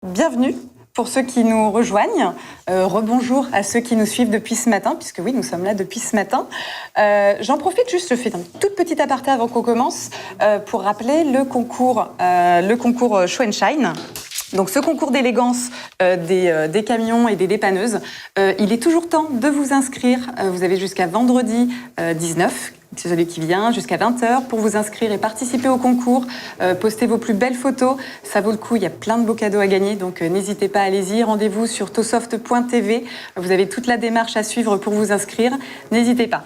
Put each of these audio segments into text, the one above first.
Bienvenue pour ceux qui nous rejoignent. Rebonjour à ceux qui nous suivent depuis ce matin, puisque oui, nous sommes là depuis ce matin. J'en profite juste, je fais un toute petite aparté avant qu'on commence, pour rappeler le concours Show and Shine. Donc ce concours d'élégance des camions et des dépanneuses, il est toujours temps de vous inscrire. Vous avez jusqu'à vendredi 19, c'est celui qui vient, jusqu'à 20h pour vous inscrire et participer au concours. Postez vos plus belles photos, ça vaut le coup, il y a plein de beaux cadeaux à gagner, donc n'hésitez pas, allez-y. Rendez-vous sur tosoft.tv, vous avez toute la démarche à suivre pour vous inscrire, n'hésitez pas.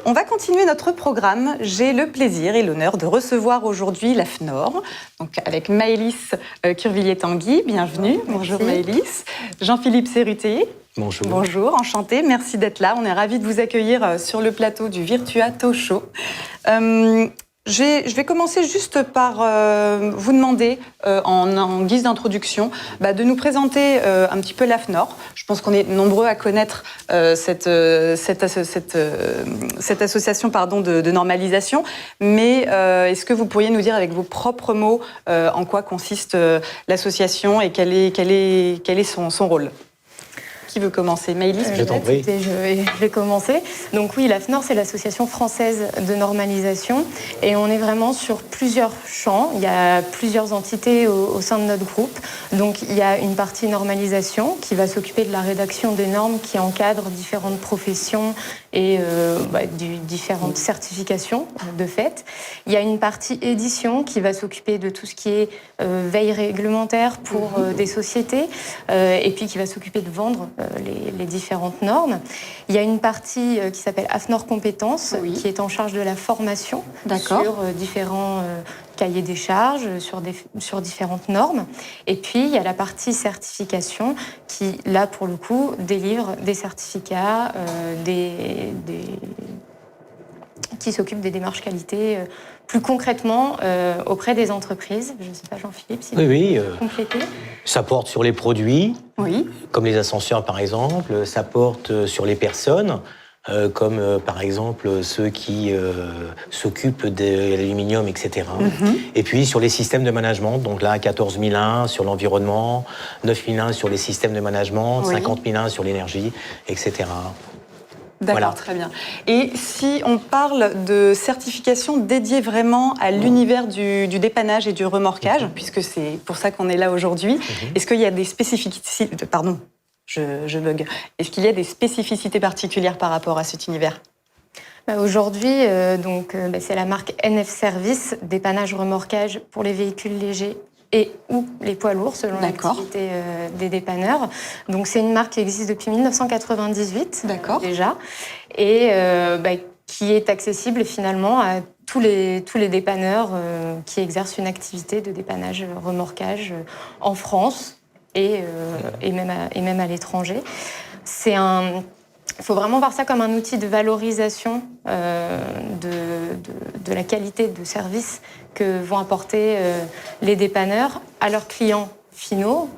On va continuer notre programme. J'ai le plaisir et l'honneur de recevoir aujourd'hui la FNOR, donc avec Maëlys Curvillier-Tanguy. Bienvenue. Bonjour Maëlys. Jean-Philippe Serrutier. Bonjour. Bonjour, enchanté. Merci d'être là. On est ravis de vous accueillir sur le plateau du Virtua Talk Show. Je vais commencer juste par vous demander, en guise d'introduction, de nous présenter un petit peu la FNOR. Je pense qu'on est nombreux à connaître cette association de normalisation, mais est-ce que vous pourriez nous dire avec vos propres mots en quoi consiste l'association et quel est son rôle ? Qui veut commencer? Maëlys, je t'en prie. Je vais commencer. Donc oui, la FNOR, c'est l'Association française de normalisation et on est vraiment sur plusieurs champs. Il y a plusieurs entités au sein de notre groupe. Donc il y a une partie normalisation qui va s'occuper de la rédaction des normes qui encadrent différentes professions et différentes certifications de fait. Il y a une partie édition qui va s'occuper de tout ce qui est veille réglementaire pour des sociétés et puis qui va s'occuper de vendre les différentes normes. Il y a une partie qui s'appelle AFNOR Compétences, qui est en charge de la formation sur différents cahiers des charges, sur différentes normes. Et puis, il y a la partie certification qui, là, pour le coup, délivre des certificats, qui s'occupe des démarches qualité plus concrètement auprès des entreprises. Je ne sais pas, Jean-Philippe, si oui, vous complétez. Ça porte sur les produits, comme les ascenseurs par exemple, ça porte sur les personnes, comme par exemple ceux qui s'occupent de l'aluminium, etc. Et puis sur les systèmes de management, donc là 14 001 sur l'environnement, 9 001 sur les systèmes de management, 50 001 sur l'énergie, etc. D'accord, très bien. Et si on parle de certification dédiée vraiment à l'univers du dépannage et du remorquage, puisque c'est pour ça qu'on est là aujourd'hui, est-ce qu'il y a des spécificités... Pardon, je bug. Est-ce qu'il y a des spécificités particulières par rapport à cet univers ? Aujourd'hui, c'est la marque NF Service, dépannage remorquage pour les véhicules légers et ou les poids lourds, selon l'activité des dépanneurs. Donc c'est une marque qui existe depuis 1998 déjà, et qui est accessible finalement à tous les dépanneurs qui exercent une activité de dépannage remorquage en France et même à l'étranger. Il faut vraiment voir ça comme un outil de valorisation de la qualité de service que vont apporter les dépanneurs à leurs clients finaux,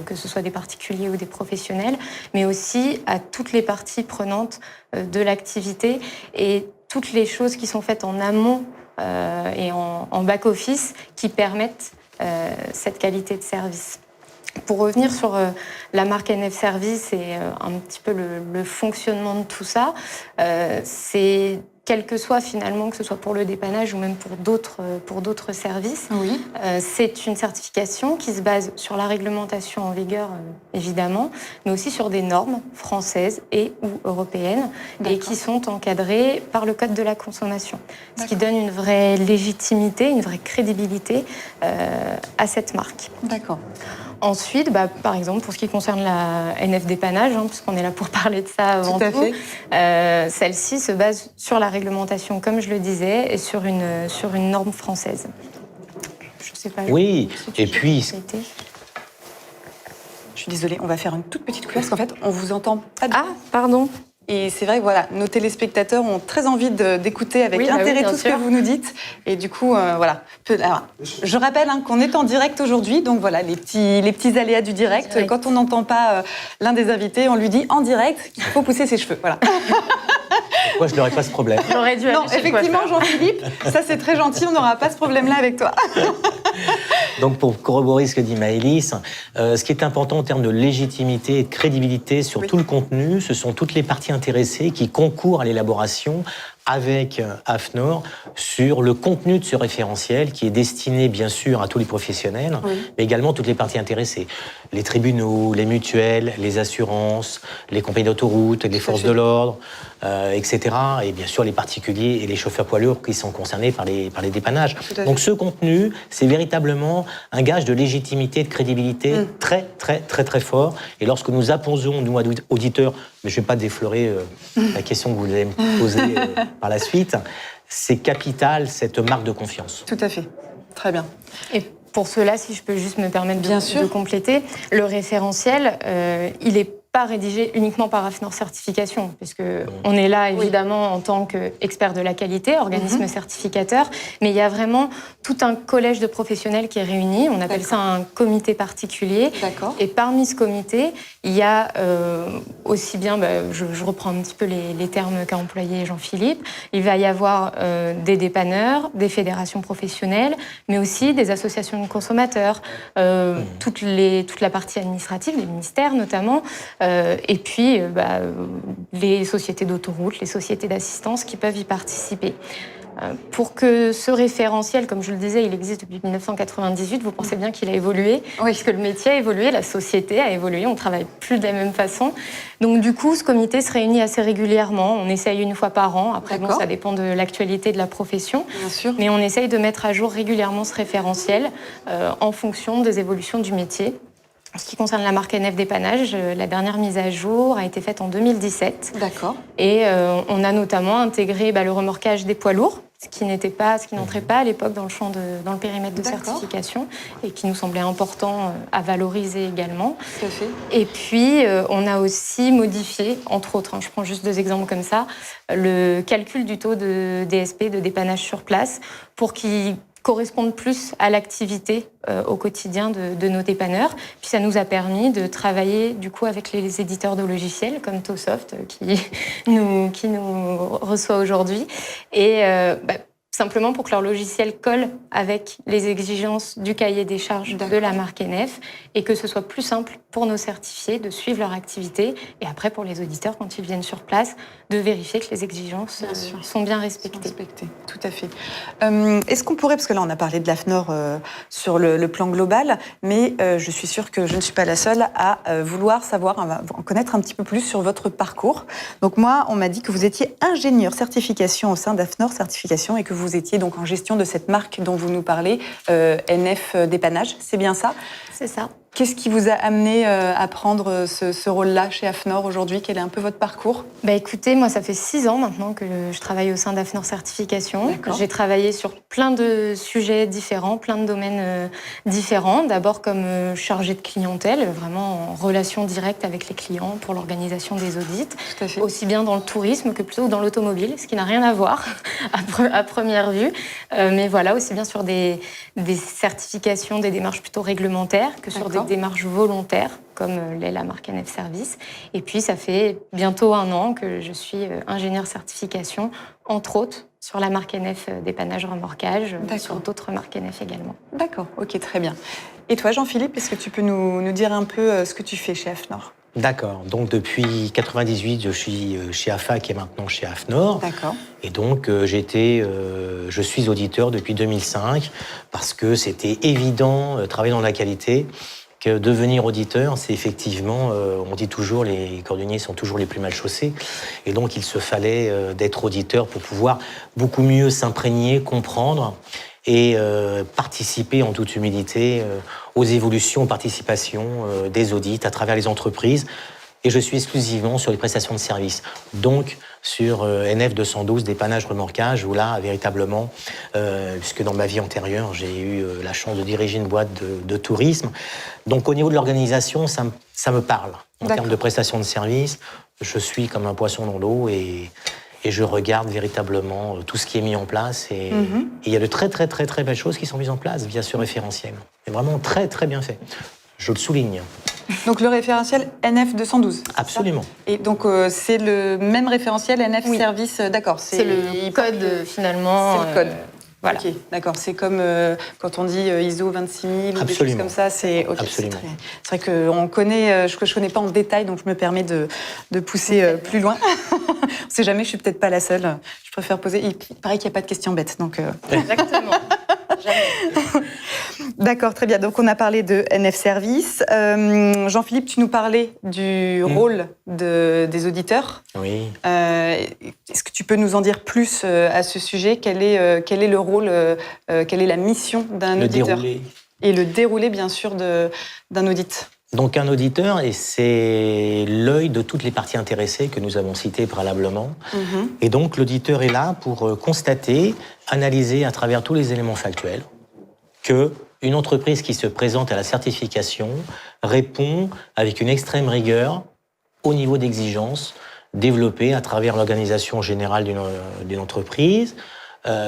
que ce soit des particuliers ou des professionnels, mais aussi à toutes les parties prenantes de l'activité et toutes les choses qui sont faites en amont et en back-office qui permettent cette qualité de service. Pour revenir sur la marque NF Service et un petit peu le fonctionnement de tout ça, c'est quel que soit finalement, que ce soit pour le dépannage ou même pour d'autres services, c'est une certification qui se base sur la réglementation en vigueur, évidemment, mais aussi sur des normes françaises et ou européennes et qui sont encadrées par le Code de la consommation. Ce qui donne une vraie légitimité, une vraie crédibilité à cette marque. D'accord. Ensuite, par exemple, pour ce qui concerne la NF dépannage, puisqu'on est là pour parler de ça avant tout, celle-ci se base sur la réglementation, comme je le disais, et sur une norme française. Je sais pas. Oui, et puis... Je suis désolée, on va faire une toute petite coupure parce qu'en fait, on vous entend pas bien. Ah, pardon. Et c'est vrai que nos téléspectateurs ont très envie d'écouter avec intérêt tout ce que vous nous dites. Et du coup, Alors, je rappelle qu'on est en direct aujourd'hui, donc voilà, les petits aléas du direct. Quand on n'entend pas l'un des invités, on lui dit en direct qu'il faut pousser ses cheveux. Voilà. Moi, je n'aurais pas ce problème. J'aurais dû aller Non, chez le effectivement, coiffeur. Jean-Philippe, ça c'est très gentil, on n'aura pas ce problème-là avec toi. Donc, pour corroborer ce que dit Maëlys, ce qui est important en termes de légitimité et de crédibilité sur tout le contenu, ce sont toutes les parties intéressées qui concourent à l'élaboration avec AFNOR sur le contenu de ce référentiel qui est destiné bien sûr à tous les professionnels, mais également toutes les parties intéressées. Les tribunaux, les mutuelles, les assurances, les compagnies d'autoroute, les forces de l'ordre, etc. Et bien sûr les particuliers et les chauffeurs poids lourds qui sont concernés par les dépannages. Donc ce contenu, c'est véritablement un gage de légitimité et de crédibilité très, très, très, très fort. Et lorsque nous apposons, nous, auditeurs, mais je ne vais pas déflorer la question que vous allez me poser par la suite, c'est capital, cette marque de confiance. Tout à fait. Très bien. Et pour cela, si je peux juste me permettre de compléter, le référentiel, il n'est pas rédigé uniquement par AFNOR Certification, puisque on est là évidemment en tant qu'expert de la qualité, organisme certificateur, mais il y a vraiment tout un collège de professionnels qui est réuni. On appelle ça un comité particulier. Et parmi ce comité, il y a aussi bien, je reprends un petit peu les termes qu'a employé Jean-Philippe, il va y avoir des dépanneurs, des fédérations professionnelles, mais aussi des associations de consommateurs, toute la partie administrative, les ministères notamment, et puis les sociétés d'autoroute, les sociétés d'assistance qui peuvent y participer. Pour que ce référentiel, comme je le disais, il existe depuis 1998, vous pensez bien qu'il a évolué, puisque le métier a évolué, la société a évolué, on ne travaille plus de la même façon. Donc du coup, ce comité se réunit assez régulièrement, on essaye une fois par an, après bon, ça dépend de l'actualité de la profession, mais on essaye de mettre à jour régulièrement ce référentiel en fonction des évolutions du métier. En ce qui concerne la marque NF Dépannage, la dernière mise à jour a été faite en 2017. Et on a notamment intégré le remorquage des poids lourds, ce qui n'entrait pas à l'époque dans le périmètre de certification et qui nous semblait important à valoriser également. Et puis, on a aussi modifié, entre autres, je prends juste 2 exemples comme ça, le calcul du taux de DSP, de dépannage sur place, pour qu'il correspondent plus à l'activité au quotidien de nos dépanneurs. Puis ça nous a permis de travailler du coup avec les éditeurs de logiciels comme Tosoft qui nous reçoit aujourd'hui et simplement pour que leur logiciel colle avec les exigences du cahier des charges de la marque NF et que ce soit plus simple pour nos certifiés de suivre leur activité et après pour les auditeurs quand ils viennent sur place de vérifier que les exigences sont bien respectées. Tout à fait. Est-ce qu'on pourrait, parce que là on a parlé de l'AFNOR sur le plan global, mais je suis sûre que je ne suis pas la seule à vouloir savoir, en connaître un petit peu plus sur votre parcours. Donc moi, on m'a dit que vous étiez ingénieur certification au sein d'AFNOR Certification et que vous étiez donc en gestion de cette marque dont vous nous parlez, NF Dépannage, c'est bien ça ? C'est ça. Qu'est-ce qui vous a amené à prendre ce rôle-là chez AFNOR aujourd'hui ? Quel est un peu votre parcours ? Écoutez, moi, ça fait 6 ans maintenant que je travaille au sein d'AFNOR Certification. J'ai travaillé sur plein de sujets différents, plein de domaines différents. D'abord comme chargée de clientèle, vraiment en relation directe avec les clients pour l'organisation des audits. Aussi bien dans le tourisme que plutôt dans l'automobile, ce qui n'a rien à voir à première vue. Mais voilà, aussi bien sur des certifications, des démarches plutôt réglementaires que sur des démarches volontaires, comme l'est la marque NF Service. Et puis, ça fait bientôt 1 an que je suis ingénieure certification, entre autres, sur la marque NF Dépannage Remorquage, sur d'autres marques NF également. D'accord, ok, très bien. Et toi, Jean-Philippe, est-ce que tu peux nous dire un peu ce que tu fais chez AFNOR ? D'accord. Donc, depuis 1998, je suis chez AFAC et maintenant chez AFNOR. D'accord. Et donc, je suis auditeur depuis 2005 parce que c'était évident, travailler dans la qualité, que devenir auditeur, c'est effectivement, on dit toujours, les cordonniers sont toujours les plus mal chaussés. Et donc, il se fallait d'être auditeur pour pouvoir beaucoup mieux s'imprégner, comprendre et participer en toute humilité aux évolutions, aux participations des audits à travers les entreprises. Et je suis exclusivement sur les prestations de services. Donc, sur NF 212, dépannage remorquage, où là, véritablement, puisque dans ma vie antérieure, j'ai eu la chance de diriger une boîte de tourisme. Donc, au niveau de l'organisation, ça me parle. En termes de prestations de services, je suis comme un poisson dans l'eau et je regarde véritablement tout ce qui est mis en place. Et il y a de très, très, très, très belles choses qui sont mises en place via ce référentiel. C'est vraiment très, très bien fait. Je le souligne. Donc le référentiel NF212. Absolument. Et donc c'est le même référentiel NF Oui. Service, d'accord. C'est le code finalement. C'est le code. Voilà. Ok, d'accord. C'est comme quand on dit ISO 26000 ou des choses Absolument. comme ça. C'est okay, Absolument. C'est vrai qu'on connaît, je connais pas en détail, donc je me permets de pousser plus loin. On sait jamais, je suis peut-être pas la seule. Je préfère poser. Il paraît qu'il n'y a pas de questions bêtes, donc. Exactement. Jamais. D'accord, très bien. Donc on a parlé de NF Service. Jean-Philippe, tu nous parlais du rôle des auditeurs. Oui. Est-ce que tu peux nous en dire plus à ce sujet ? Quel est le rôle, quelle est la mission d'un auditeur ? Déroulé. Et le déroulé, bien sûr, d'un audit. Donc un auditeur, et c'est l'œil de toutes les parties intéressées que nous avons citées préalablement. Et donc l'auditeur est là pour constater, analyser à travers tous les éléments factuels que une entreprise qui se présente à la certification répond avec une extrême rigueur au niveau d'exigence développé à travers l'organisation générale d'une entreprise,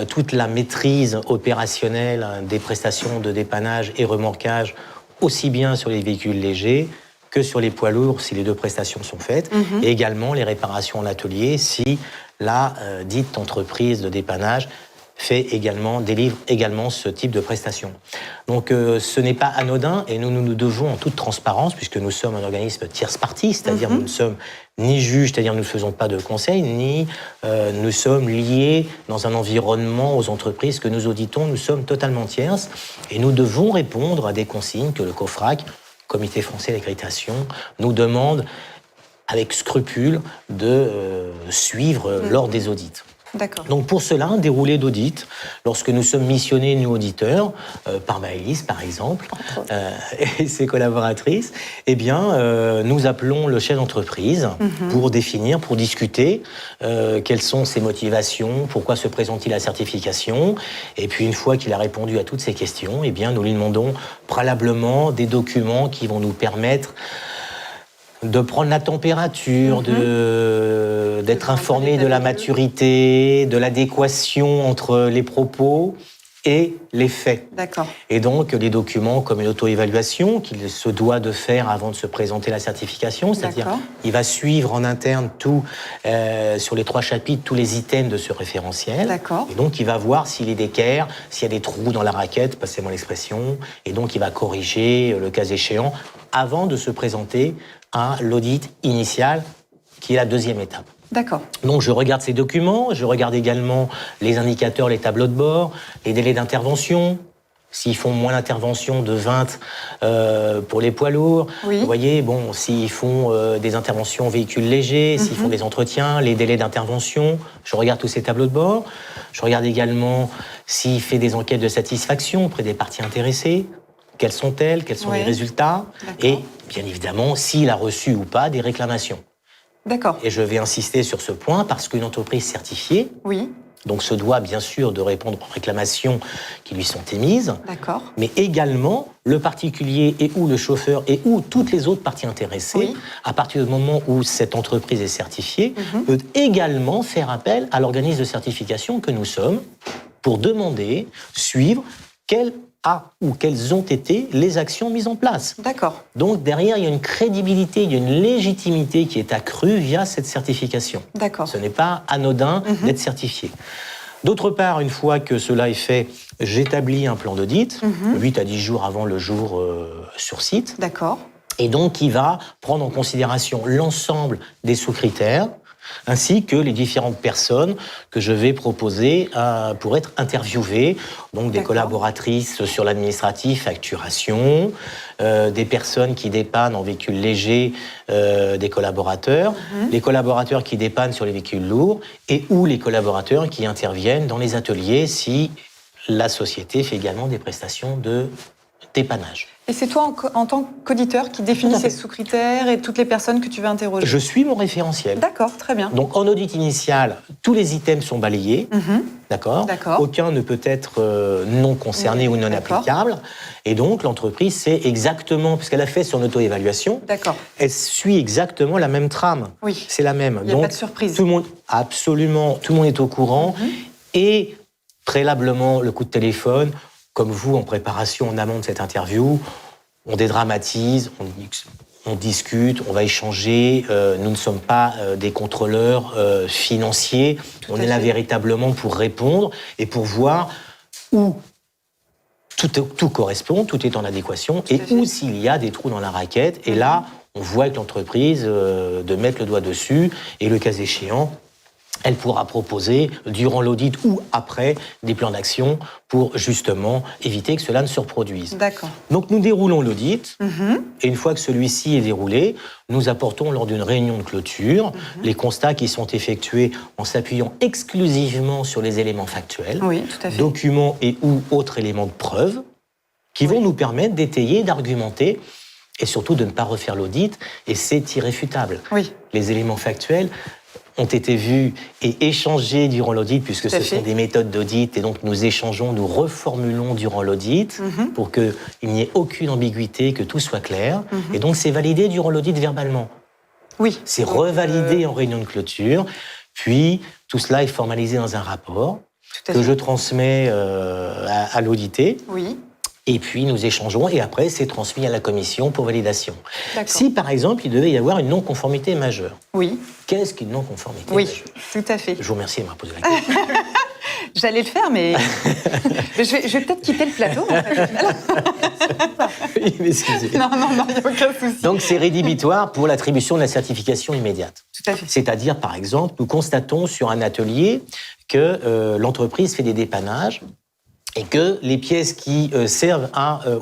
toute la maîtrise opérationnelle des prestations de dépannage et remorquage, aussi bien sur les véhicules légers que sur les poids lourds, si les deux prestations sont faites, et également les réparations en atelier, si la dite entreprise de dépannage délivre également ce type de prestations. Donc ce n'est pas anodin et nous devons en toute transparence, puisque nous sommes un organisme tierce partie, c'est-à-dire nous ne sommes ni juges, c'est-à-dire nous ne faisons pas de conseils, ni nous sommes liés dans un environnement aux entreprises que nous auditons, nous sommes totalement tierces et nous devons répondre à des consignes que le COFRAC, Comité français d'accréditation, nous demande avec scrupule de suivre lors des audits. D'accord. Donc pour cela, un déroulé d'audit, lorsque nous sommes missionnés, nous auditeurs, par Maëlys par exemple, et ses collaboratrices, eh bien, nous appelons le chef d'entreprise pour définir, pour discuter quelles sont ses motivations, pourquoi se présente-t-il à la certification, et puis une fois qu'il a répondu à toutes ces questions, eh bien, nous lui demandons préalablement des documents qui vont nous permettre de prendre la température, d'être informé de la maturité, de l'adéquation entre les propos et les faits. D'accord. Et donc, les documents comme une auto-évaluation qu'il se doit de faire avant de se présenter à la certification, c'est-à-dire il va suivre en interne tout, sur les 3 chapitres, tous les items de ce référentiel. D'accord. Et donc, il va voir s'il est d'équerre, s'il y a des trous dans la raquette, passez-moi l'expression, et donc il va corriger le cas échéant avant de se présenter à l'audit initial, qui est la 2e étape. D'accord. Donc je regarde ces documents, je regarde également les indicateurs, les tableaux de bord, les délais d'intervention, s'ils font moins d'interventions de 20 pour les poids lourds. Oui. Vous voyez, bon, s'ils font des interventions véhicules légers, s'ils font des entretiens, les délais d'intervention, je regarde tous ces tableaux de bord. Je regarde également s'il fait des enquêtes de satisfaction auprès des parties intéressées. Quelles sont-elles? Quels sont les résultats? Et bien évidemment, s'il a reçu ou pas des réclamations. D'accord. Et je vais insister sur ce point parce qu'une entreprise certifiée donc se doit bien sûr de répondre aux réclamations qui lui sont émises, mais également le particulier et ou le chauffeur et ou toutes les autres parties intéressées, à partir du moment où cette entreprise est certifiée, peut également faire appel à l'organisme de certification que nous sommes pour demander, suivre quelles ont été les actions mises en place. D'accord. Donc derrière, il y a une crédibilité, il y a une légitimité qui est accrue via cette certification. D'accord. Ce n'est pas anodin d'être certifié. D'autre part, une fois que cela est fait, j'établis un plan d'audit, 8 à 10 jours avant le jour sur site. D'accord. Et donc, qui va prendre en considération l'ensemble des sous-critères, ainsi que les différentes personnes que je vais proposer pour être interviewées, donc des collaboratrices sur l'administratif, facturation, des personnes qui dépannent en véhicules légers, des collaborateurs, les collaborateurs qui dépannent sur les véhicules lourds, et ou les collaborateurs qui interviennent dans les ateliers si la société fait également des prestations de dépannage. Et c'est toi, en tant qu'auditeur, qui définis ces sous-critères et toutes les personnes que tu vas interroger? Je suis mon référentiel. D'accord, très bien. Donc, en audit initial, tous les items sont balayés. D'accord. Aucun ne peut être non concerné ou non applicable. Et donc, l'entreprise sait exactement, puisqu'elle a fait son auto-évaluation, elle suit exactement la même trame. Oui. C'est la même. Il n'y a pas de surprise. Tout le monde, absolument, tout le monde est au courant. Et préalablement, le coup de téléphone, comme vous, en préparation en amont de cette interview, on dédramatise, on discute, on va échanger. Nous ne sommes pas des contrôleurs financiers. On est là véritablement pour répondre et pour voir où tout correspond, tout est en adéquation, et où s'il y a des trous dans la raquette. Et là, on voit avec l'entreprise de mettre le doigt dessus, et le cas échéant, elle pourra proposer, durant l'audit ou après, des plans d'action pour justement éviter que cela ne se reproduise. D'accord. Donc nous déroulons l'audit, et une fois que celui-ci est déroulé, nous apportons lors d'une réunion de clôture les constats qui sont effectués en s'appuyant exclusivement sur les éléments factuels, documents et ou autres éléments de preuve, qui vont nous permettre d'étayer, d'argumenter, et surtout de ne pas refaire l'audit, et c'est irréfutable. Les éléments factuels ont été vus et échangés durant l'audit, puisque ce sont des méthodes d'audit, et donc nous échangeons, nous reformulons durant l'audit pour qu'il n'y ait aucune ambiguïté, que tout soit clair. Et donc c'est validé durant l'audit verbalement. C'est revalidé en réunion de clôture, puis tout cela est formalisé dans un rapport que je transmets à l'audité. Et puis nous échangeons, et après c'est transmis à la commission pour validation. Si par exemple il devait y avoir une non-conformité majeure, qu'est-ce qu'une non-conformité majeure? Tout à fait. Je vous remercie de me poser la question. J'allais le faire, mais je vais peut-être quitter le plateau. En fait. Oui, mais excusez. Non, il n'y a aucun souci. Donc c'est rédhibitoire pour l'attribution de la certification immédiate. Tout à fait. C'est-à-dire, par exemple, nous constatons sur un atelier que l'entreprise fait des dépannages, et que les pièces qui servent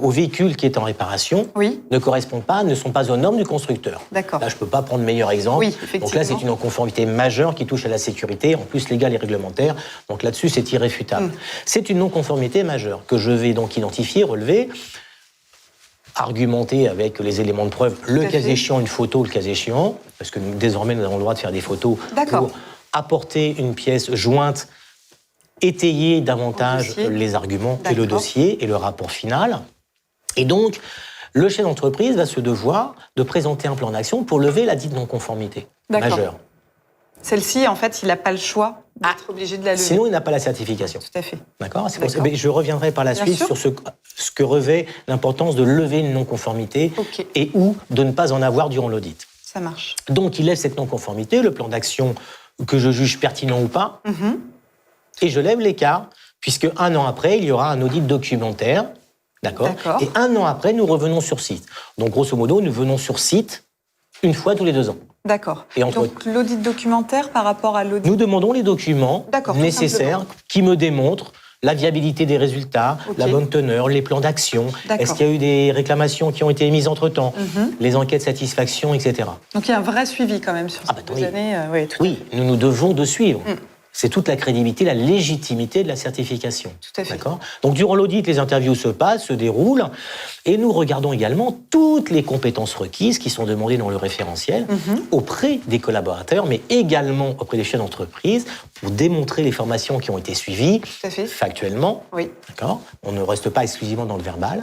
au véhicule qui est en réparation ne correspondent pas, ne sont pas aux normes du constructeur. Là, je ne peux pas prendre le meilleur exemple. Donc là, c'est une non-conformité majeure qui touche à la sécurité, en plus légale et réglementaire. Donc là-dessus, c'est irréfutable. C'est une non-conformité majeure que je vais donc identifier, relever, argumenter avec les éléments de preuve, le cas échéant, une photo, le cas échéant, parce que désormais, nous avons le droit de faire des photos pour apporter une pièce jointe, étayer davantage les arguments et le dossier et le rapport final. Et donc, le chef d'entreprise va se devoir de présenter un plan d'action pour lever la dite non-conformité majeure. Celle-ci, en fait, il n'a pas le choix d'être obligé de la lever. Sinon, il n'a pas la certification. Tout à fait. D'accord. Je reviendrai par la suite sur ce que revêt l'importance de lever une non-conformité et ou de ne pas en avoir durant l'audit. Ça marche. Donc, il lève cette non-conformité, le plan d'action que je juge pertinent ou pas, et je lève l'écart, puisque 1 an après, il y aura un audit documentaire, d'accord. Et 1 an après, nous revenons sur site. Donc, grosso modo, nous venons sur site une fois tous les 2 ans. D'accord. Et donc, l'audit documentaire par rapport à l'audit... Nous demandons les documents nécessaires qui me démontrent la viabilité des résultats, la bonne teneur, les plans d'action, est-ce qu'il y a eu des réclamations qui ont été émises entre-temps, les enquêtes de satisfaction, etc. Donc, il y a un vrai suivi quand même sur ces 2 années. Oui, nous devons de suivre. C'est toute la crédibilité, la légitimité de la certification. Tout à fait. D'accord. Donc, durant l'audit, les interviews se passent, se déroulent, et nous regardons également toutes les compétences requises qui sont demandées dans le référentiel auprès des collaborateurs, mais également auprès des chefs d'entreprise, pour démontrer les formations qui ont été suivies factuellement. D'accord. On ne reste pas exclusivement dans le verbal.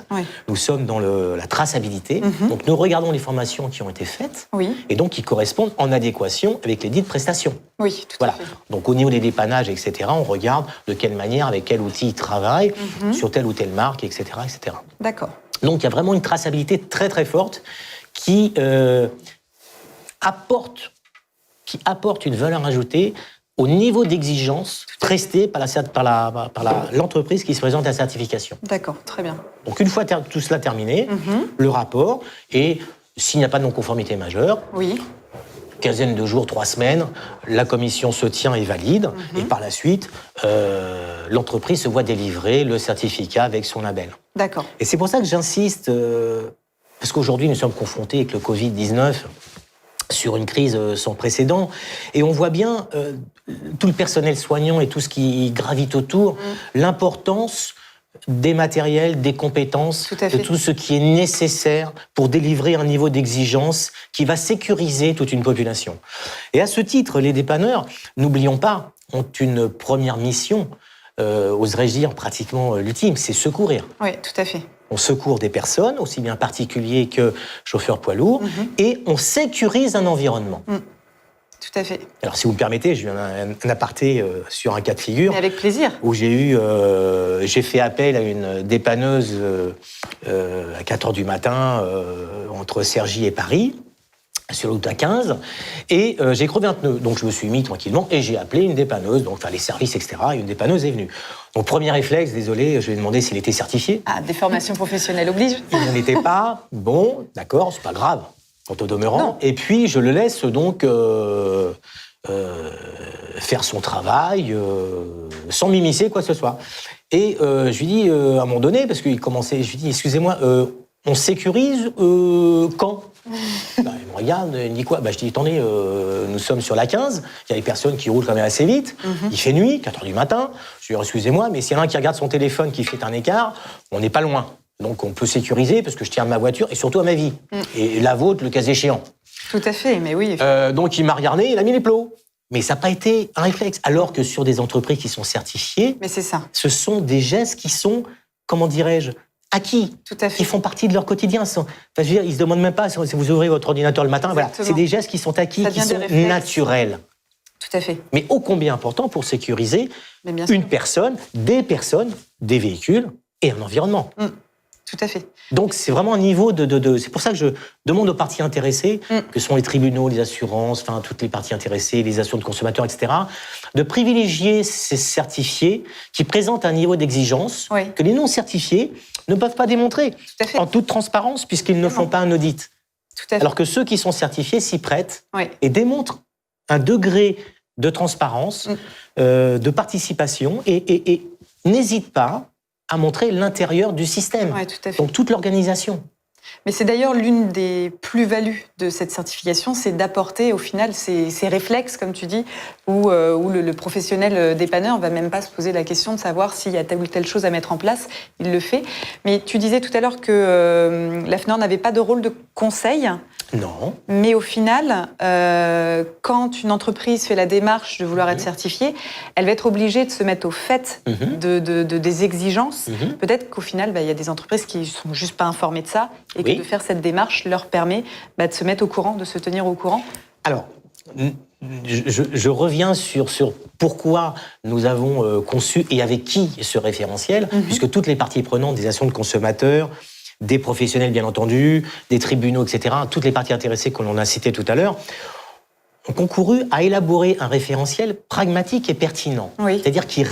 Nous sommes dans la traçabilité. Donc, nous regardons les formations qui ont été faites, et donc qui correspondent en adéquation avec les dites prestations. Tout à fait. Donc, au niveau des dépannages, etc., on regarde de quelle manière, avec quel outil ils travaillent, sur telle ou telle marque, etc., etc. D'accord. Donc, il y a vraiment une traçabilité très, très forte qui apporte une valeur ajoutée au niveau d'exigence presté par l'entreprise qui se présente à la certification. D'accord, très bien. Donc, une fois tout cela terminé, le rapport, et s'il n'y a pas de non-conformité majeure, quinzaine de jours, 3 semaines, la commission se tient et valide, et par la suite, l'entreprise se voit délivrer le certificat avec son label. D'accord. Et c'est pour ça que j'insiste, parce qu'aujourd'hui, nous sommes confrontés avec le Covid-19 sur une crise sans précédent, et on voit bien tout le personnel soignant et tout ce qui gravite autour, l'importance des matériels, des compétences, de tout ce qui est nécessaire pour délivrer un niveau d'exigence qui va sécuriser toute une population. Et à ce titre, les dépanneurs, n'oublions pas, ont une première mission, oserais-je dire pratiquement l'ultime, c'est secourir. Oui, tout à fait. On secourt des personnes, aussi bien particuliers que chauffeurs poids lourds, et on sécurise un environnement. Tout à fait. Alors, si vous me permettez, j'ai eu un aparté sur un cas de figure. Mais avec plaisir. Où j'ai fait appel à une dépanneuse à 4h du matin entre Cergy et Paris, sur l'autoroute A15, et j'ai crevé un pneu. Donc je me suis mis tranquillement et j'ai appelé une dépanneuse, donc les services, etc. Et une dépanneuse est venue. Donc premier réflexe, désolé, je lui ai demandé s'il était certifié. Ah, des formations professionnelles obligent. Il n'en était pas. Bon, d'accord, c'est pas grave, quant au demeurant. Non. Et puis je le laisse donc faire son travail sans m'immiscer quoi que ce soit. Et je lui dis, à un moment donné, parce qu'il commençait, je lui dis, excusez-moi, on sécurise quand? Il me regarde, il me dit quoi? Je dis, attendez, nous sommes sur la 15, il y a des personnes qui roulent quand même assez vite, il fait nuit, 4h du matin, je lui dis, excusez-moi, mais s'il y en a un qui regarde son téléphone qui fait un écart, on n'est pas loin. Donc on peut sécuriser parce que je tiens à ma voiture et surtout à ma vie. Et la vôtre, le cas échéant. Tout à fait, mais oui. Donc il m'a regardé, il a mis les plots. Mais ça n'a pas été un réflexe. Alors que sur des entreprises qui sont certifiées, mais c'est ça. Ce sont des gestes qui sont, comment dirais-je, acquis. Tout à fait. Qui font partie de leur quotidien. Enfin, je veux dire, ils ne se demandent même pas si vous ouvrez votre ordinateur le matin. Voilà. C'est des gestes qui sont acquis, qui sont naturels. Tout à fait. Mais ô combien important pour sécuriser une personne, des véhicules et un environnement. Tout à fait. Donc c'est vraiment un niveau c'est pour ça que je demande aux parties intéressées, que sont les tribunaux, les assurances, enfin toutes les parties intéressées, les associations de consommateurs, etc., de privilégier ces certifiés qui présentent un niveau d'exigence que les non certifiés ne peuvent pas démontrer. Tout à fait. En toute transparence, puisqu'ils ne font pas un audit. Tout à fait. Alors que ceux qui sont certifiés s'y prêtent et démontrent un degré de transparence, de participation et n'hésitent pas à montrer l'intérieur du système, tout à fait. Donc toute l'organisation. Mais c'est d'ailleurs l'une des plus-values de cette certification, c'est d'apporter au final ces réflexes, comme tu dis, où le professionnel dépanneur ne va même pas se poser la question de savoir s'il y a telle ou telle chose à mettre en place, il le fait. Mais tu disais tout à l'heure que l'AFNOR n'avait pas de rôle de conseil. Non. Mais au final, quand une entreprise fait la démarche de vouloir être certifiée, elle va être obligée de se mettre au fait des exigences. Peut-être qu'au final, il y a des entreprises qui ne sont juste pas informées de ça et que de faire cette démarche leur permet de se mettre au courant, de se tenir au courant. Alors, je reviens sur pourquoi nous avons conçu et avec qui ce référentiel, puisque toutes les parties prenantes, des associations de consommateurs, des professionnels bien entendu, des tribunaux, etc., toutes les parties intéressées que l'on a citées tout à l'heure, ont concouru à élaborer un référentiel pragmatique et pertinent. C'est-à-dire qui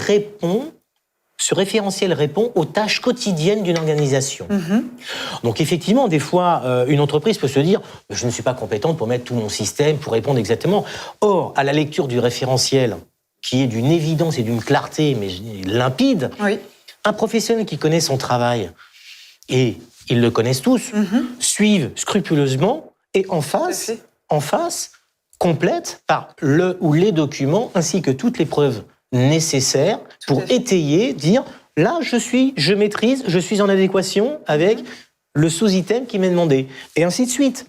ce référentiel répond aux tâches quotidiennes d'une organisation. Donc effectivement, des fois, une entreprise peut se dire « je ne suis pas compétente pour mettre tout mon système, pour répondre exactement ». Or, à la lecture du référentiel, qui est d'une évidence et d'une clarté, mais limpide, un professionnel qui connaît son travail, et ils le connaissent tous, suivent scrupuleusement et en face, complètent par le ou les documents ainsi que toutes les preuves nécessaires pour étayer, dire là je maîtrise, je suis en adéquation avec le sous-item qui m'est demandé, et ainsi de suite.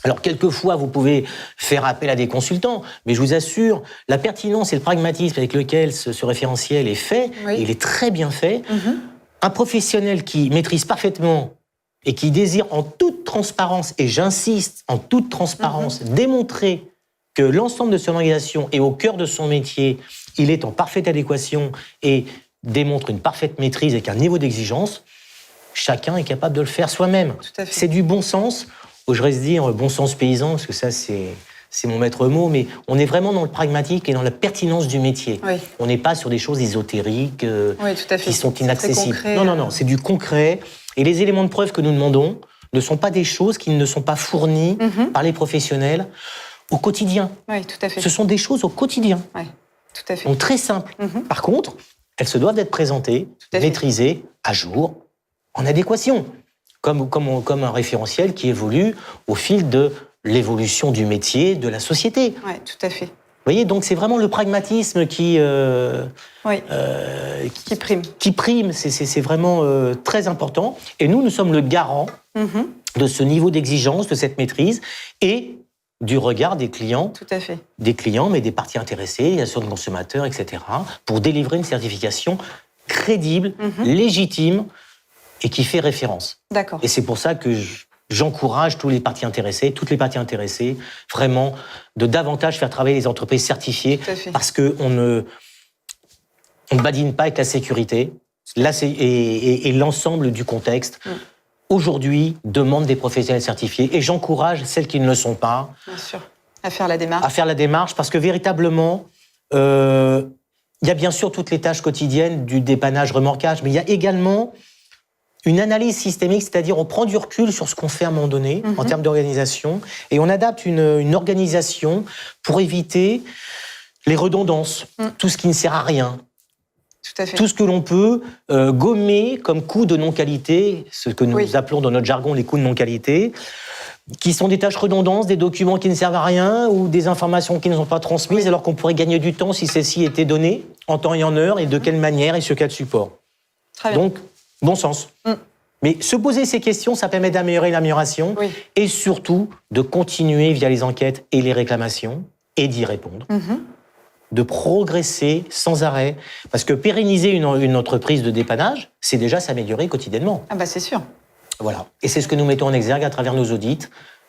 Alors, quelquefois, vous pouvez faire appel à des consultants, mais je vous assure, la pertinence et le pragmatisme avec lequel ce référentiel est fait, il est très bien fait. Un professionnel qui maîtrise parfaitement et qui désire en toute transparence, et j'insiste, en toute transparence, démontrer que l'ensemble de son organisation est au cœur de son métier, il est en parfaite adéquation et démontre une parfaite maîtrise avec un niveau d'exigence, chacun est capable de le faire soi-même. C'est du bon sens, oserais dire bon sens paysan, parce que ça c'est mon maître mot, mais on est vraiment dans le pragmatique et dans la pertinence du métier. On n'est pas sur des choses ésotériques qui sont inaccessibles. Non, c'est du concret. Et les éléments de preuve que nous demandons ne sont pas des choses qui ne sont pas fournies par les professionnels au quotidien. Tout à fait. Ce sont des choses au quotidien. Tout à fait. Donc très simples. Par contre, elles se doivent d'être présentées, maîtrisées, à jour, en adéquation, comme un référentiel qui évolue au fil de l'évolution du métier, de la société. Tout à fait. Vous voyez, donc c'est vraiment le pragmatisme qui prime. Qui prime, c'est vraiment très important. Et nous sommes le garant de ce niveau d'exigence, de cette maîtrise, et du regard des clients. Tout à fait. Des clients, mais des parties intéressées, des associations de consommateurs, etc., pour délivrer une certification crédible, légitime, et qui fait référence. D'accord. Et c'est pour ça que j'encourage toutes les parties intéressées, vraiment, de davantage faire travailler les entreprises certifiées, parce qu'on ne badine pas avec la sécurité. Là, et l'ensemble du contexte, aujourd'hui, demande des professionnels certifiés. Et j'encourage celles qui ne le sont pas. Bien sûr. À faire la démarche. À faire la démarche, parce que véritablement, il y a bien sûr toutes les tâches quotidiennes du dépannage, remorquage, mais il y a également une analyse systémique, c'est-à-dire on prend du recul sur ce qu'on fait à un moment donné, en termes d'organisation, et on adapte une organisation pour éviter les redondances, tout ce qui ne sert à rien. Tout à fait. Tout ce que l'on peut gommer comme coûts de non-qualité, ce que nous appelons dans notre jargon les coûts de non-qualité, qui sont des tâches redondantes, des documents qui ne servent à rien ou des informations qui ne sont pas transmises, alors qu'on pourrait gagner du temps si celles-ci étaient données en temps et en heure, et de quelle manière et sur quel support. Très bien. Donc, bon sens. Mais se poser ces questions, ça permet d'améliorer l'amélioration et surtout de continuer via les enquêtes et les réclamations et d'y répondre. De progresser sans arrêt. Parce que pérenniser une entreprise de dépannage, c'est déjà s'améliorer quotidiennement. Ah bah c'est sûr. Voilà. Et c'est ce que nous mettons en exergue à travers nos audits.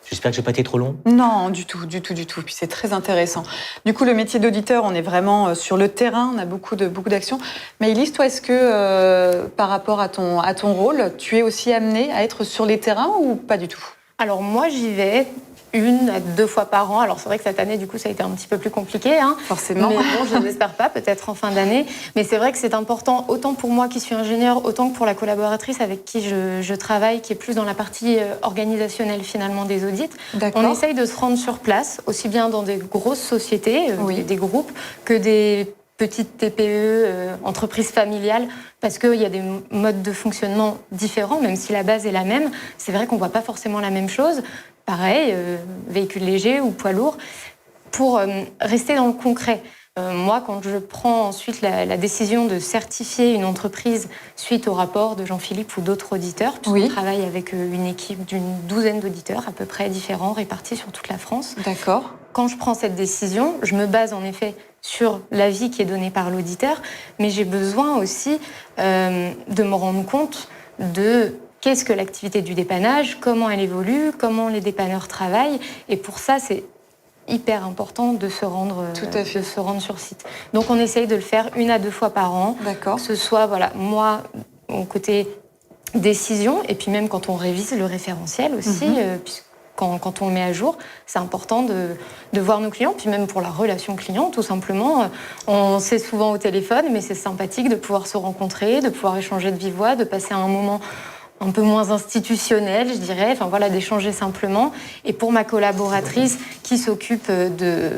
J'espère que je n'ai pas été trop long. Non, du tout. Puis c'est très intéressant. Du coup, le métier d'auditeur, on est vraiment sur le terrain, on a beaucoup d'actions. Maëlys, toi, est-ce que par rapport à ton rôle, tu es aussi amenée à être sur les terrains ou pas du tout? Alors moi, j'y vais 1 à 2 fois par an. Alors c'est vrai que cette année, du coup, ça a été un petit peu plus compliqué. Forcément. Mais bon, je n'espère pas, peut-être en fin d'année. Mais c'est vrai que c'est important, autant pour moi qui suis ingénieure, autant que pour la collaboratrice avec qui je travaille, qui est plus dans la partie organisationnelle finalement des audits. On essaye de se rendre sur place, aussi bien dans des grosses sociétés, des groupes, que des petites TPE, entreprises familiales, parce qu'il y a des modes de fonctionnement différents, même si la base est la même. C'est vrai qu'on ne voit pas forcément la même chose. Pareil, véhicule léger ou poids lourd, pour rester dans le concret. Moi, quand je prends ensuite la décision de certifier une entreprise suite au rapport de Jean-Philippe ou d'autres auditeurs, puisqu'on travaille avec une équipe d'une 12aine d'auditeurs à peu près différents, répartis sur toute la France. D'accord. Quand je prends cette décision, je me base en effet sur l'avis qui est donné par l'auditeur, mais j'ai besoin aussi de me rendre compte de qu'est-ce que l'activité du dépannage, comment elle évolue, comment les dépanneurs travaillent. Et pour ça, c'est hyper important de se rendre sur site. Donc on essaye de le faire 1 à 2 fois par an. D'accord. Que ce soit, moi, au côté décision, et puis même quand on révise le référentiel aussi, quand on le met à jour, c'est important de voir nos clients, puis même pour la relation client, tout simplement. On sait souvent au téléphone, mais c'est sympathique de pouvoir se rencontrer, de pouvoir échanger de vive voix, de passer un moment un peu moins institutionnel, je dirais, d'échanger simplement. Et pour ma collaboratrice qui s'occupe de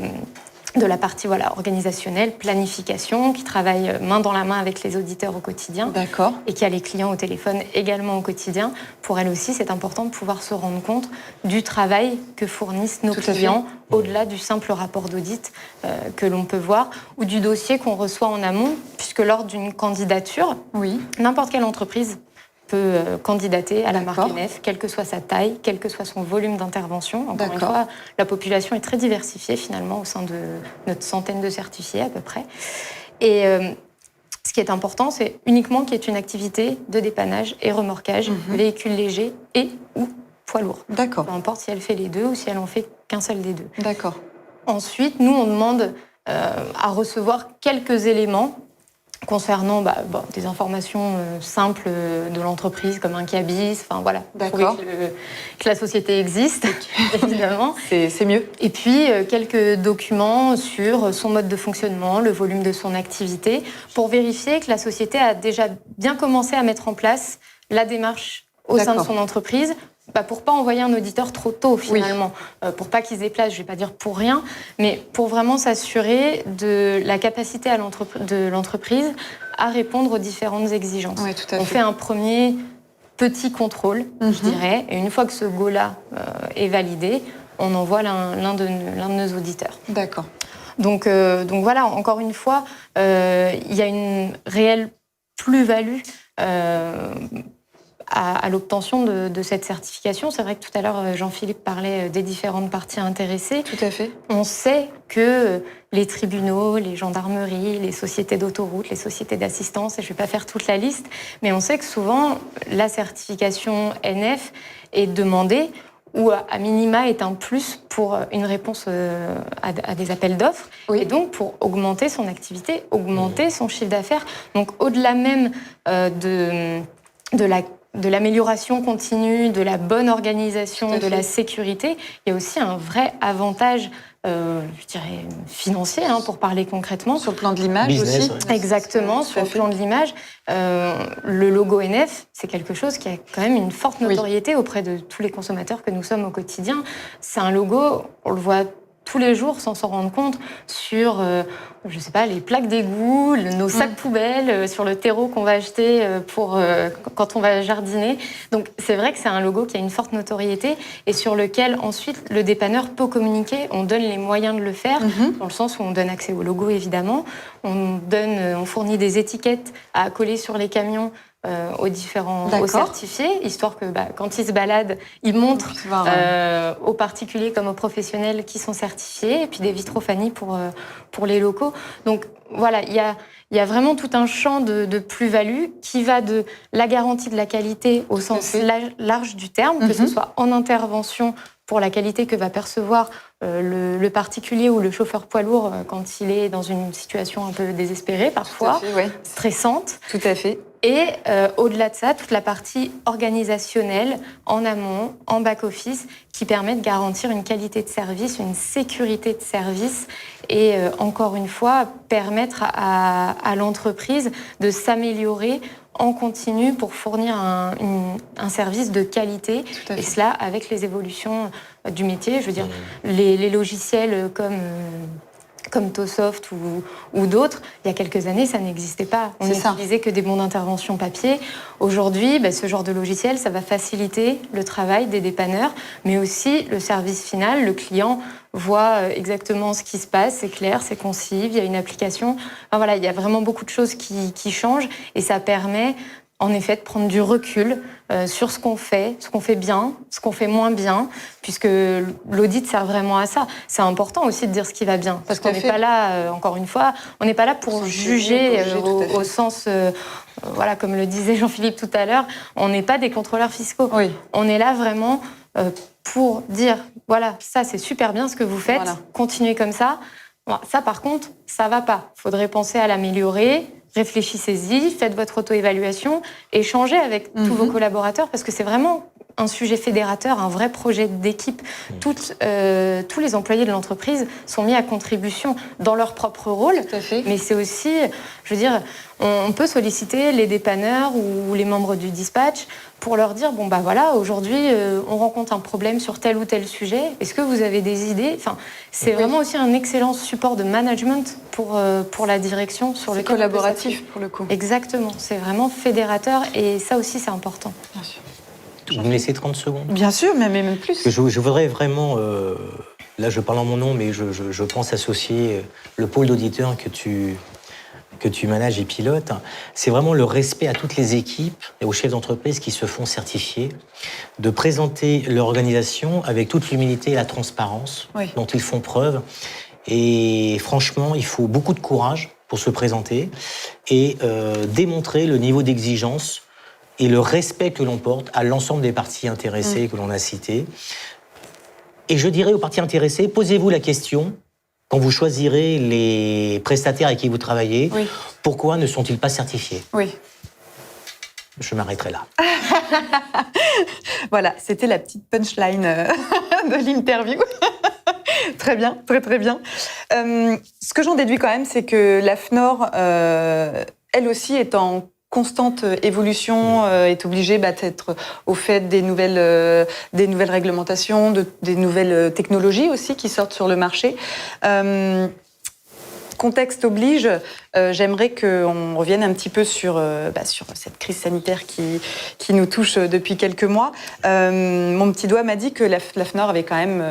la partie organisationnelle, planification, qui travaille main dans la main avec les auditeurs au quotidien. D'accord. Et qui a les clients au téléphone également au quotidien. Pour elle aussi, c'est important de pouvoir se rendre compte du travail que fournissent nos clients, au-delà du simple rapport d'audit que l'on peut voir, ou du dossier qu'on reçoit en amont, puisque lors d'une candidature, n'importe quelle entreprise peut candidater à la marque NF, quelle que soit sa taille, quel que soit son volume d'intervention. Encore une fois, la population est très diversifiée finalement au sein de notre centaine de certifiés à peu près. Et ce qui est important, c'est uniquement qu'il y ait une activité de dépannage et remorquage, véhicule léger et ou poids lourd. D'accord. Peu importe si elle fait les deux ou si elle en fait qu'un seul des deux. D'accord. Ensuite, nous, on demande à recevoir quelques éléments concernant des informations simples de l'entreprise, comme un cabis, prouver que la société existe, évidemment. C'est mieux. Et puis, quelques documents sur son mode de fonctionnement, le volume de son activité, pour vérifier que la société a déjà bien commencé à mettre en place la démarche au sein de son entreprise, pour pas envoyer un auditeur trop tôt finalement, pour pas qu'il se déplace, je vais pas dire pour rien, mais pour vraiment s'assurer de la capacité de l'entreprise à répondre aux différentes exigences. Oui, tout à fait. On fait un premier petit contrôle, je dirais, et une fois que ce go-là est validé, on envoie l'un de nos auditeurs. D'accord. Donc voilà, encore une fois, il y a une réelle plus-value à l'obtention de cette certification. C'est vrai que tout à l'heure, Jean-Philippe parlait des différentes parties intéressées. Tout à fait. On sait que les tribunaux, les gendarmeries, les sociétés d'autoroute, les sociétés d'assistance, et je ne vais pas faire toute la liste, mais on sait que souvent, la certification NF est demandée ou à minima est un plus pour une réponse à des appels d'offres, et donc pour augmenter son activité, augmenter son chiffre d'affaires. Donc au-delà même de l'amélioration continue, de la bonne organisation, de la sécurité, il y a aussi un vrai avantage, je dirais, financier, pour parler concrètement. Sur le plan de l'image Business, aussi. ouais. Exactement, sur le plan de l'image. Le logo NF, c'est quelque chose qui a quand même une forte notoriété auprès de tous les consommateurs que nous sommes au quotidien. C'est un logo, on le voit tous les jours sans s'en rendre compte sur, je sais pas, les plaques d'égout, nos sacs poubelles, sur le terreau qu'on va acheter quand on va jardiner. Donc c'est vrai que c'est un logo qui a une forte notoriété et sur lequel ensuite le dépanneur peut communiquer. On donne les moyens de le faire, dans le sens où on donne accès au logo évidemment. On fournit des étiquettes à coller sur les camions aux certifiés, histoire que quand ils se baladent, ils montrent aux particuliers comme aux professionnels qui sont certifiés, et puis des vitrophanies pour les locaux. Donc voilà, il y a vraiment tout un champ de plus-value qui va de la garantie de la qualité au sens large du terme, que ce soit en intervention pour la qualité que va percevoir le particulier ou le chauffeur poids lourd quand il est dans une situation un peu désespérée, parfois, stressante. Tout à fait. Et au-delà de ça, toute la partie organisationnelle, en amont, en back-office, qui permet de garantir une qualité de service, une sécurité de service et, encore une fois, permettre à l'entreprise de s'améliorer en continu pour fournir un service de qualité, et cela avec les évolutions du métier. Je veux dire, les logiciels comme Tosoft ou d'autres, il y a quelques années, ça n'existait pas. On n'utilisait que des bons d'intervention papier. Aujourd'hui, ce genre de logiciel, ça va faciliter le travail des dépanneurs, mais aussi le service final. Le client voit exactement ce qui se passe, c'est clair, c'est concis, il y a une application. Enfin, voilà, il y a vraiment beaucoup de choses qui changent et ça permet en effet de prendre du recul sur ce qu'on fait bien, ce qu'on fait moins bien, puisque l'audit sert vraiment à ça. C'est important aussi de dire ce qui va bien, parce qu'on n'est pas là, encore une fois, on n'est pas là pour juger au sens, voilà, comme le disait Jean-Philippe tout à l'heure, on n'est pas des contrôleurs fiscaux. On est là vraiment pour dire, voilà, ça c'est super bien ce que vous faites, continuez comme ça. Bon, ça par contre, ça va pas. Il faudrait penser à l'améliorer. Réfléchissez-y, faites votre auto-évaluation, échangez avec tous vos collaborateurs, parce que c'est vraiment un sujet fédérateur, un vrai projet d'équipe. Tous les employés de l'entreprise sont mis à contribution dans leur propre rôle, mais c'est aussi, je veux dire, on peut solliciter les dépanneurs ou les membres du dispatch pour leur dire, bon voilà, aujourd'hui, on rencontre un problème sur tel ou tel sujet, est-ce que vous avez des idées ? Enfin, c'est vraiment aussi un excellent support de management pour la direction sur le collaboratif pour le coup. Exactement, c'est vraiment fédérateur et ça aussi c'est important. Bien sûr. Vous me laissez 30 secondes ? Bien sûr, mais même plus. Je voudrais vraiment, là je parle en mon nom, mais je pense associer le pôle d'auditeurs que tu manages et pilotes. C'est vraiment le respect à toutes les équipes et aux chefs d'entreprise qui se font certifier, de présenter leur organisation avec toute l'humilité et la transparence dont ils font preuve. Et franchement, il faut beaucoup de courage pour se présenter et démontrer le niveau d'exigence et le respect que l'on porte à l'ensemble des parties intéressées que l'on a citées. Et je dirais aux parties intéressées, posez-vous la question, quand vous choisirez les prestataires avec qui vous travaillez, pourquoi ne sont-ils pas certifiés ? Je m'arrêterai là. Voilà, c'était la petite punchline de l'interview. Très bien, très très bien. Ce que j'en déduis quand même, c'est que l'AFNOR, elle aussi, est en constante évolution, est obligée d'être au fait des nouvelles réglementations, des nouvelles technologies aussi qui sortent sur le marché. Contexte oblige, j'aimerais qu'on revienne un petit peu sur cette crise sanitaire qui nous touche depuis quelques mois. Mon petit doigt m'a dit que la FNOR avait quand même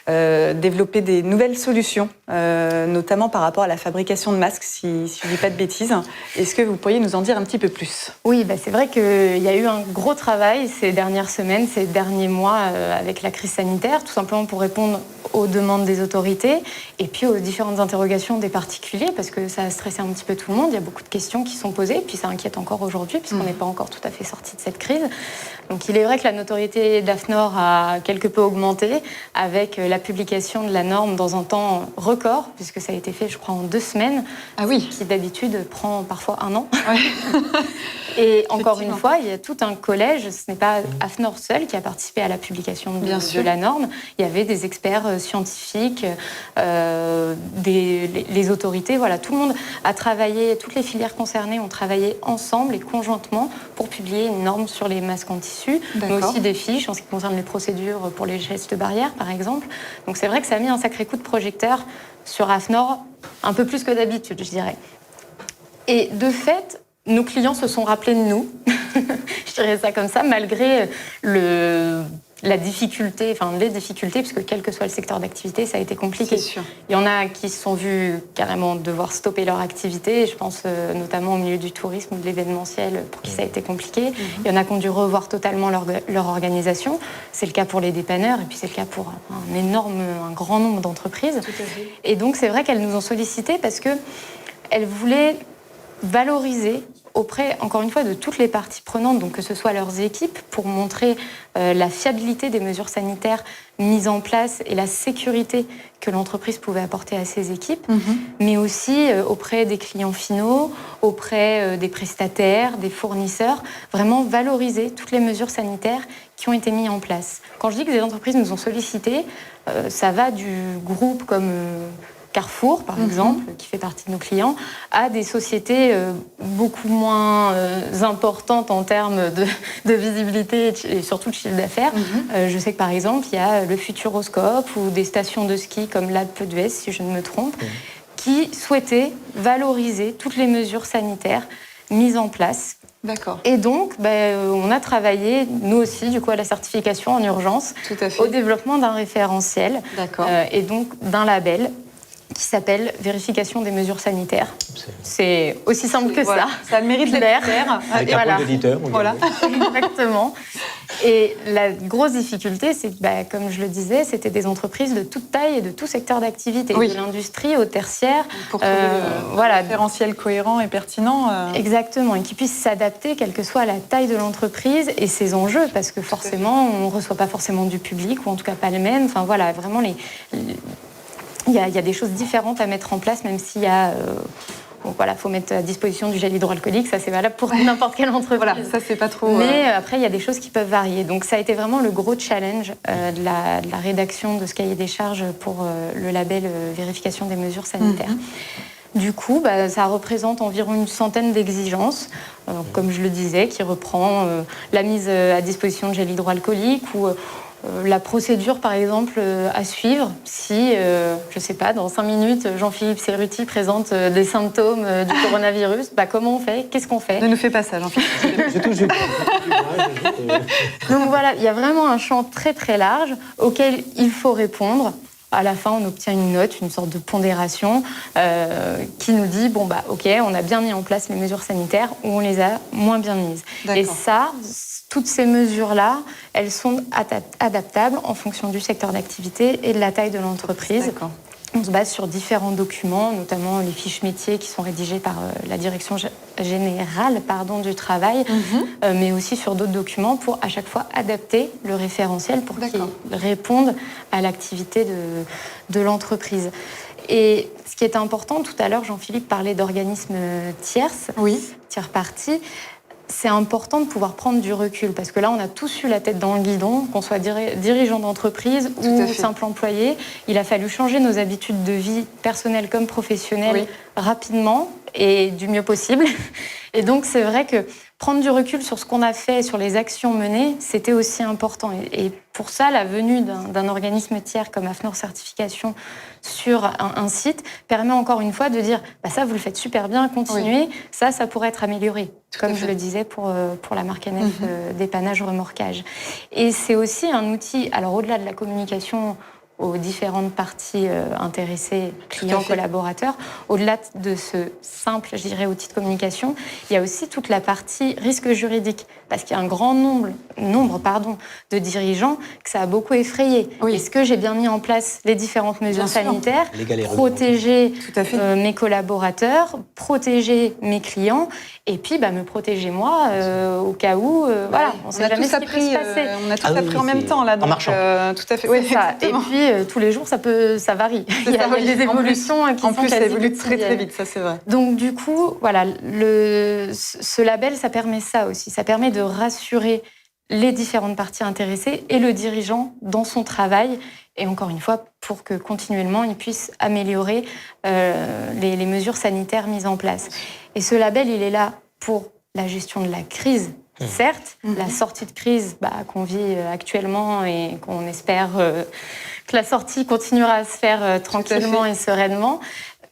développé des nouvelles solutions, notamment par rapport à la fabrication de masques, si je ne dis pas de bêtises. Est-ce que vous pourriez nous en dire un petit peu plus ? Oui, c'est vrai qu'il y a eu un gros travail ces dernières semaines, ces derniers mois avec la crise sanitaire, tout simplement pour répondre aux demandes des autorités et puis aux différentes interrogations des particuliers, parce que ça a stressé un petit peu tout le monde. Il y a beaucoup de questions qui sont posées, et puis ça inquiète encore aujourd'hui, puisqu'on n'est pas encore tout à fait sorti de cette crise. Donc il est vrai que la notoriété de la FNOR a quelque peu augmenté avec la publication de la norme dans un temps record, puisque ça a été fait, je crois, en 2 semaines. Ah oui. Qui d'habitude prend parfois 1 an. Ouais. Et encore une fois, il y a tout un collège, ce n'est pas AFNOR seul qui a participé à la publication de la norme. Il y avait des experts scientifiques, les autorités, voilà, tout le monde a travaillé, toutes les filières concernées ont travaillé ensemble et conjointement pour publier une norme sur les masques en tissu, mais aussi des fiches en ce qui concerne les procédures pour les gestes barrières, par exemple. Donc c'est vrai que ça a mis un sacré coup de projecteur sur AFNOR, un peu plus que d'habitude, je dirais. Et de fait, nos clients se sont rappelés de nous, je dirais ça comme ça, malgré la difficulté, les difficultés, puisque quel que soit le secteur d'activité, ça a été compliqué. C'est sûr. Il y en a qui se sont vus carrément devoir stopper leur activité, je pense notamment au milieu du tourisme ou de l'événementiel, pour qui ça a été compliqué. Il y en a qui ont dû revoir totalement leur organisation. C'est le cas pour les dépanneurs, et puis c'est le cas pour un grand nombre d'entreprises. Tout à fait. Et donc c'est vrai qu'elles nous ont sollicité parce qu'elles voulaient valoriser auprès, encore une fois, de toutes les parties prenantes, donc que ce soit leurs équipes, pour montrer la fiabilité des mesures sanitaires mises en place et la sécurité que l'entreprise pouvait apporter à ses équipes, mais aussi auprès des clients finaux, auprès des prestataires, des fournisseurs, vraiment valoriser toutes les mesures sanitaires qui ont été mises en place. Quand je dis que les entreprises nous ont sollicités, ça va du groupe comme Carrefour, par exemple, qui fait partie de nos clients, à des sociétés beaucoup moins importantes en termes de visibilité et surtout de chiffre d'affaires. Je sais que, par exemple, il y a le Futuroscope ou des stations de ski comme l'Alpe d'Huez, si je ne me trompe, qui souhaitaient valoriser toutes les mesures sanitaires mises en place. D'accord. Et donc, on a travaillé, nous aussi, du coup, à la certification en urgence, Tout à fait. au développement d'un référentiel et donc d'un label qui s'appelle Vérification des mesures sanitaires. C'est aussi simple que ça. Ça a le mérite d'être clair. Avec un point d'éditeur. Voilà. Exactement. Et la grosse difficulté, c'est que, comme je le disais, c'était des entreprises de toute taille et de tout secteur d'activité, de l'industrie au tertiaire. Pour trouver un référentiel cohérent et pertinent. Exactement, et qui puisse s'adapter, quelle que soit la taille de l'entreprise et ses enjeux, parce que forcément, on ne reçoit pas forcément du public, ou en tout cas pas le même. Enfin voilà, vraiment il y a des choses différentes à mettre en place, même s'il y a... faut mettre à disposition du gel hydroalcoolique, ça c'est valable pour n'importe quelle entreprise. Voilà, ça c'est pas trop... Mais après, il y a des choses qui peuvent varier. Donc ça a été vraiment le gros challenge de la rédaction de ce cahier des charges pour le label vérification des mesures sanitaires. Du coup, ça représente environ une centaine d'exigences, comme je le disais, qui reprend la mise à disposition de gel hydroalcoolique ou... la procédure, par exemple, à suivre si, je ne sais pas, dans 5 minutes, Jean-Philippe Cerruti présente des symptômes du coronavirus, comment on fait ? Qu'est-ce qu'on fait ? Ne nous fais pas ça, Jean-Philippe. Je touche. Donc voilà, il y a vraiment un champ très très large auquel il faut répondre. À la fin, on obtient une note, une sorte de pondération qui nous dit, ok, on a bien mis en place les mesures sanitaires ou on les a moins bien mises. D'accord. Et ça... Toutes ces mesures-là, elles sont adaptables en fonction du secteur d'activité et de la taille de l'entreprise. D'accord. On se base sur différents documents, notamment les fiches métiers qui sont rédigées par la Direction générale du travail, mais aussi sur d'autres documents pour à chaque fois adapter le référentiel pour qu'il réponde à l'activité de l'entreprise. Et ce qui est important, tout à l'heure, Jean-Philippe parlait d'organismes tiers parties. C'est important de pouvoir prendre du recul, parce que là, on a tous eu la tête dans le guidon, qu'on soit dirigeant d'entreprise ou simple employé. Il a fallu changer nos habitudes de vie personnelles comme professionnelles rapidement et du mieux possible. Et donc, c'est vrai que prendre du recul sur ce qu'on a fait, sur les actions menées, c'était aussi important. Et pour ça, la venue d'un organisme tiers comme AFNOR Certification sur un site permet encore une fois de dire ça, vous le faites super bien, continuez. Oui. Ça pourrait être amélioré, comme je le disais pour la marque NF dépannage remorquage. Et c'est aussi un outil, alors au-delà de la communication aux différentes parties intéressées, clients, collaborateurs. Au-delà de ce simple, je dirais, outil de communication, il y a aussi toute la partie risque juridique, parce qu'il y a un grand nombre de dirigeants que ça a beaucoup effrayé. Oui. Est-ce que j'ai bien mis en place les différentes mesures sanitaires, protéger mes collaborateurs, protéger mes clients, et puis me protéger moi au cas où, voilà, on ne sait jamais ce qui peut se passer. On a tous appris en même temps, là, donc, en marchant. Tout à fait. Oui, ça. Et puis, tous les jours, ça varie. Il y a des évolutions qui sont quasi En plus, ça évolue très, très vite, ça, c'est vrai. Donc, du coup, voilà, ce label, ça permet ça aussi. Ça permet de rassurer les différentes parties intéressées et le dirigeant dans son travail. Et encore une fois, pour que continuellement, il puisse améliorer les mesures sanitaires mises en place. Et ce label, il est là pour la gestion de la crise. Certes, la sortie de crise qu'on vit actuellement et qu'on espère que la sortie continuera à se faire tranquillement et sereinement,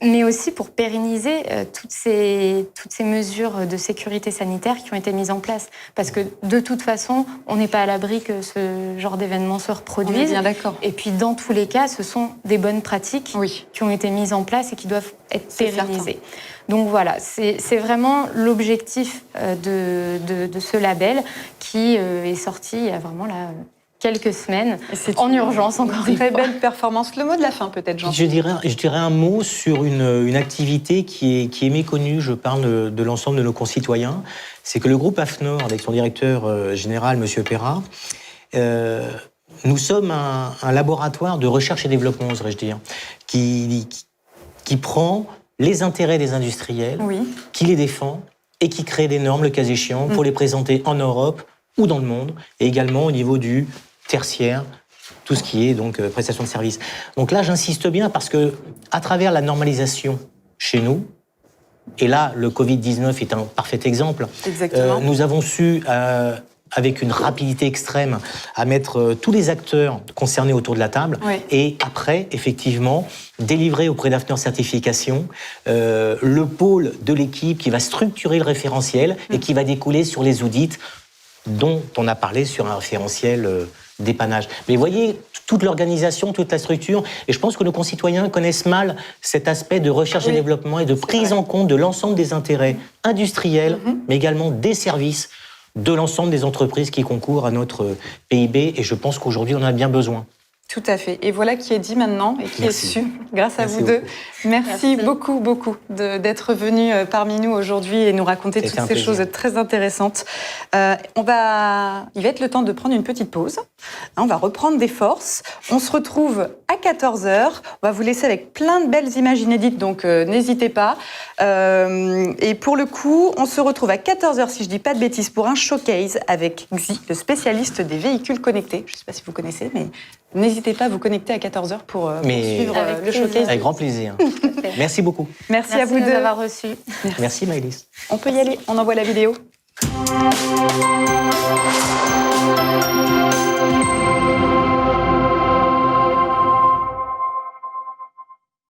mais aussi pour pérenniser toutes ces mesures de sécurité sanitaire qui ont été mises en place. Parce que de toute façon, on n'est pas à l'abri que ce genre d'événement se reproduise. On est bien d'accord. Et puis, dans tous les cas, ce sont des bonnes pratiques qui ont été mises en place et qui doivent être pérennisées. Donc voilà, c'est vraiment l'objectif de ce label qui est sorti il y a vraiment quelques semaines, en urgence encore une fois. Très belle performance. Le mot de la fin peut-être, Jean. Je dirais un mot sur une activité qui est méconnue, je parle de l'ensemble de nos concitoyens. C'est que le groupe AFNOR, avec son directeur général, M. Perra, nous sommes un laboratoire de recherche et développement, oserais-je dire, qui prend les intérêts des industriels, qui les défend et qui crée des normes, le cas échéant, pour les présenter en Europe ou dans le monde, et également au niveau du tertiaire, tout ce qui est donc prestation de services. Donc là, j'insiste bien parce que à travers la normalisation chez nous, et là, le Covid-19 est un parfait exemple, nous avons su, avec une rapidité extrême, à mettre tous les acteurs concernés autour de la table, et après, effectivement, délivrer auprès d'AFNOR Certification le pôle de l'équipe qui va structurer le référentiel et qui va découler sur les audits dont on a parlé sur un référentiel dépannage. Mais vous voyez, toute l'organisation, toute la structure, et je pense que nos concitoyens connaissent mal cet aspect de recherche et développement et de prise en compte de l'ensemble des intérêts industriels, mais également des services de l'ensemble des entreprises qui concourent à notre PIB, et je pense qu'aujourd'hui, on en a bien besoin. Tout à fait. Et voilà qui est dit maintenant et qui est su grâce à vous deux. Merci beaucoup, beaucoup d'être venus parmi nous aujourd'hui et nous raconter toutes ces choses très intéressantes. Il va être le temps de prendre une petite pause. On va reprendre des forces. On se retrouve à 14h. On va vous laisser avec plein de belles images inédites, donc n'hésitez pas. Et pour le coup, on se retrouve à 14h, si je ne dis pas de bêtises, pour un showcase avec Xi, le spécialiste des véhicules connectés. Je ne sais pas si vous connaissez, mais n'hésitez pas à vous connecter à 14h pour suivre le showcase. Avec grand plaisir. Merci beaucoup. Merci à vous deux. De nous avoir reçus. Merci Maëlys. On peut y aller, on envoie la vidéo.